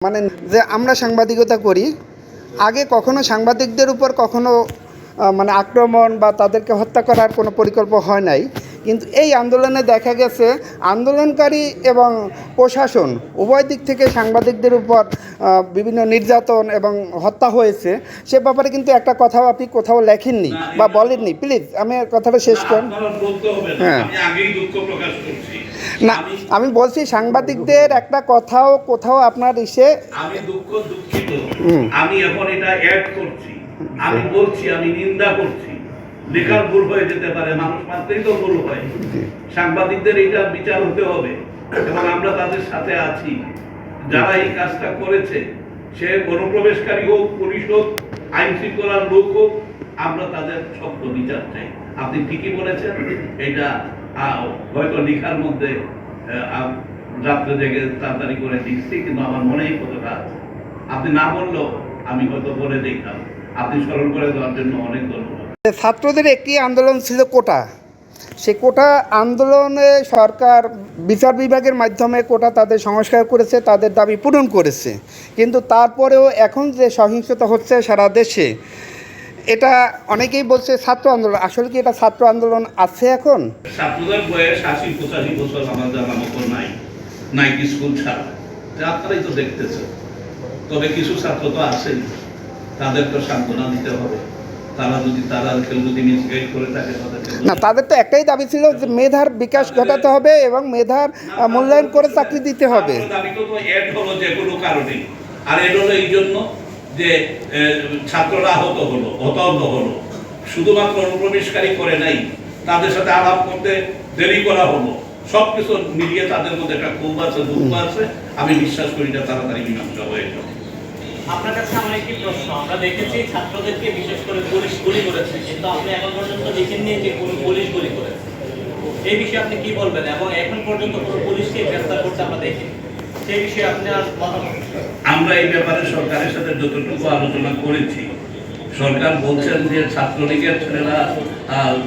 মানে যে আমরা সাংবাদিকতা করি, আগে কখনো সাংবাদিকদের উপর কখনো মানে আক্রমণ বা তাদেরকে হত্যা করার কোনো পরিকল্পনা হয় নাই। কিন্তু এই আন্দোলনে দেখা গেছে আন্দোলনকারী এবং প্রশাসন উভয় দিক থেকে সাংবাদিকদের উপর বিভিন্ন নির্যাতন এবং হত্যা হয়েছে। সে ব্যাপারে কিন্তু একটা কথাও আপনি কোথাও লেখেননি বা বলেননি। প্লিজ আমি কথাটা শেষ করেন। হ্যাঁ, না আমি বলছি সাংবাদিকদের একটা কথাও কোথাও আপনার আমি দুঃখিত। আমি এখন এটা অ্যাড করছি, আমি বলছি, আমি নিন্দা করছি। লেখার ভুল হয়ে যেতে পারে, মানুষ মাত্রই তো ভুল হয়। সাংবাদিকদের এটা বিচার হতে হবে এবং আমরা তাদের সাথে আছি। যারা এই কাজটা করেছে, সে অনুপ্রবেশকারী হোক, পুলিশ হোক, আইন শৃঙ্খলার লোক হোক, আমরা তাদের শক্ত বিচার চাই। আপনি ঠিকই বলেছেন, এটা হয়তো লেখার মধ্যে রাত্রে জেগে তাড়াতাড়ি করে লিখছি, কিন্তু আমার মনেই কতটা আছে। আপনি না বললেও আমি হয়তো বলে দেখতাম। আপনি স্মরণ করে দেওয়ার জন্য অনেক ধন্যবাদ। ছাত্রদের একটি আন্দোলন ছিল কোটা। সে কোটা আন্দোলনে সরকার বিচার বিভাগের মাধ্যমে কোটা তাদের সংস্কার করেছে, তাদের দাবি পূরণ করেছে। কিন্তু তারপরেও এখন যে সহিংসতা হচ্ছে সারা দেশে, এটা অনেকেই বলছে ছাত্র আন্দোলন। আসলে কি এটা ছাত্র আন্দোলন আছে এখন? ছাত্রদের বয়স ৮০-৮৫ বছর আমার জানা মতো নাই, নাইকি স্কুল ছাড়া। আপনারাই তো দেখতেছেন। তবে কিছু ছাত্র তো আছেই, তাদেরকে সান্ত্বনা দিতে হবে। কেউ যদি মিসগাইড করে থাকে, না, তাদের তো একটাই দাবি ছিল যে মেধার বিকাশ ঘটাতে হবে এবং মেধার মূল্যায়ন করে চাকরি দিতে হবে। দাবি তো এড হলো যে কোনো কারণে, আর এড হলো এই জন্য যে ছাত্ররা হতাহত হলো। শুধুমাত্র অনুপ্রবেশকারী করে নাই, তাদের সাথে আলাপ করতে দেরি করা হলো। সবকিছু মিলিয়ে তাদের মধ্যে একটা ক্ষোভ আছে, দুঃখ আছে। আমি বিশ্বাস করি না তাড়াতাড়ি মীমাংসা হয়ে যাবে। আপনার কাছে আমার একটি প্রশ্ন, আমরা দেখেছি ছাত্রদেরকে বিশেষ করে পুলিশ গুলি করেছে, কিন্তু আপনি এখন পর্যন্ত দেখেননি যে কোনো পুলিশ গুলি করেছে। এই বিষয়ে আপনি কি বলবেন? এবং এখন পর্যন্ত কোনো পুলিশকে গ্রেফতার করতে আমরা দেখিনি, সেই বিষয়ে আপনার মতামত? আমরা এই ব্যাপারে সরকারের সাথে যতটুকু আলোচনা করেছি, সরকার বলছেন যে ছাত্রলীগের ছেলেরা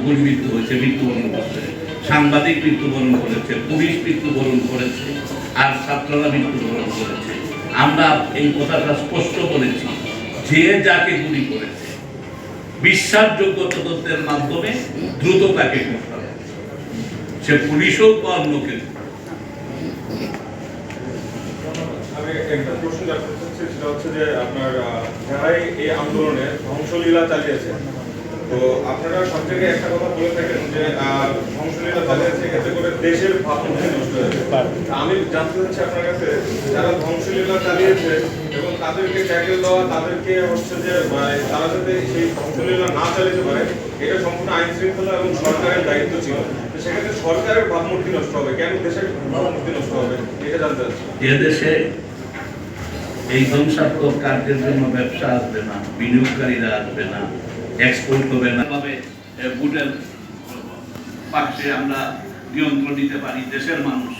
গুলিবিদ্ধ হয়েছে, মৃত্যুবরণ করেছে, সাংবাদিক মৃত্যুবরণ করেছে, পুলিশ মৃত্যুবরণ করেছে, আর ছাত্ররা মৃত্যুবরণ করেছে। আমরা এই কথাটা স্পষ্ট বলেছি, যে যাকে গুলি করেছে বিশ্বাসযোগ্য তদন্তের মাধ্যমে দ্রুত তাকে করতে হবে, সে পুলিশ হোক বা অন্য কেউ। আমি একটা প্রশ্ন জানতে চাচ্ছি, সেটা হচ্ছে যে আপনার যারাই এই আন্দোলনে ধ্বংসলীলা চালিয়েছে, তো আপনারা সব জায়গায় একটা কথা বলে থাকেন যে ধ্বংসলীলা চালিয়েছে এতে করে দেশের ভাবমূর্তি নষ্ট হয়েছে। আমি জানতে চাচ্ছি আপনার কাছে, যারা ধ্বংসলীলা চালিয়েছে এবং তাদেরকে ট্যাকেল দেওয়া, তাদেরকে হচ্ছে যে তারা যাতে সেই ধ্বংসলীলা না চালিয়ে পারে, এটা সম্পূর্ণ আইন শৃঙ্খলা এবং সরকারের দায়িত্ব ছিল। তো সেক্ষেত্রে সরকারের ভাবমূর্তি নষ্ট হবে কেন, দেশের ভাবমূর্তি নষ্ট হবে, এটা জানতে চাচ্ছি। এদেশে এই ধ্বংসাত্মক কার্যের জন্য ব্যবসা আসবে না, বিনিয়োগকারীরা আসবে না, এক্সপোর্ট হবে না। বুটের পাশে আমরা নিয়ন্ত্রণ দিতে পারি, দেশের মানুষ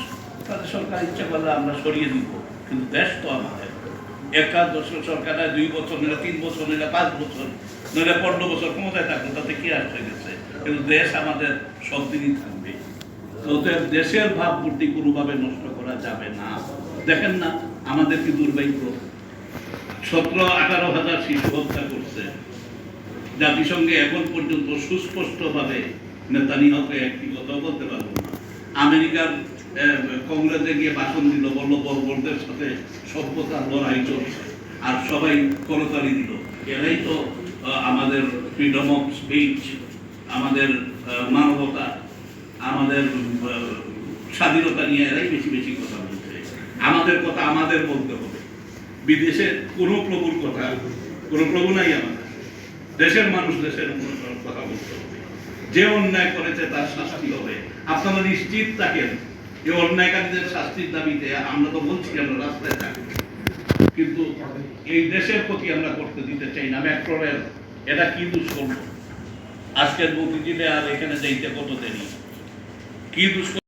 তাদের সরকার ইচ্ছা করলে আমরা সরিয়ে দিব, কিন্তু দেশ তো আমাদের। একটা সরকার 2 বছর নিলে, 3 বছর নিলে, 5 বছর নিলে, 15 বছর ক্ষমতায় থাকবে, তাতে কি আসতে গেছে? কিন্তু দেশ আমাদের সব দিনই থাকবে। তো দেশের ভাবমূর্তি কোনোভাবে নষ্ট করা যাবে না। দেখেন না আমাদের কি দুর্ভাগ্য, 17-18 হাজার শিশু হত্যা করছে। জাতিসংঘে এখন পর্যন্ত সুস্পষ্টভাবে নেতানিয়াহুকে একটি কথা বলতে পারবো না। আমেরিকার কংগ্রেসে গিয়ে ভাষণ দিল, বললো বর্বরদের সাথে সভ্যতার লড়াই চলছে, আর সবাই করতালি দিল। এরাই তো আমাদের ফ্রিডম অফ স্পিচ, আমাদের মানবতা, আমাদের স্বাধীনতা নিয়ে এরাই বেশি বেশি কথা বলছে। আমাদের কথা আমাদের বলতে হবে। বিদেশে কোনো প্রভুর কথা, কোনো প্রভু নাই আমাদের। দেশের মানুষ দেশের কথা বলতে হবে। যে অন্যায় করেছে তার শাস্তি হবে। আপনারা নিশ্চিত থাকেন যে অন্যায়কারীদের শাস্তির দাবিতে আমরা তো বলছি আমরা রাস্তায় থাকবো, কিন্তু এই দেশের ক্ষতি আমরা করতে দিতে চাই না। মেট্রো রেল এটা কি দুষ্কর্ম? আজকের বুদ্ধিজীবী আর এখানে যাইতে কত দেরি, কি দুষ্কর্ম?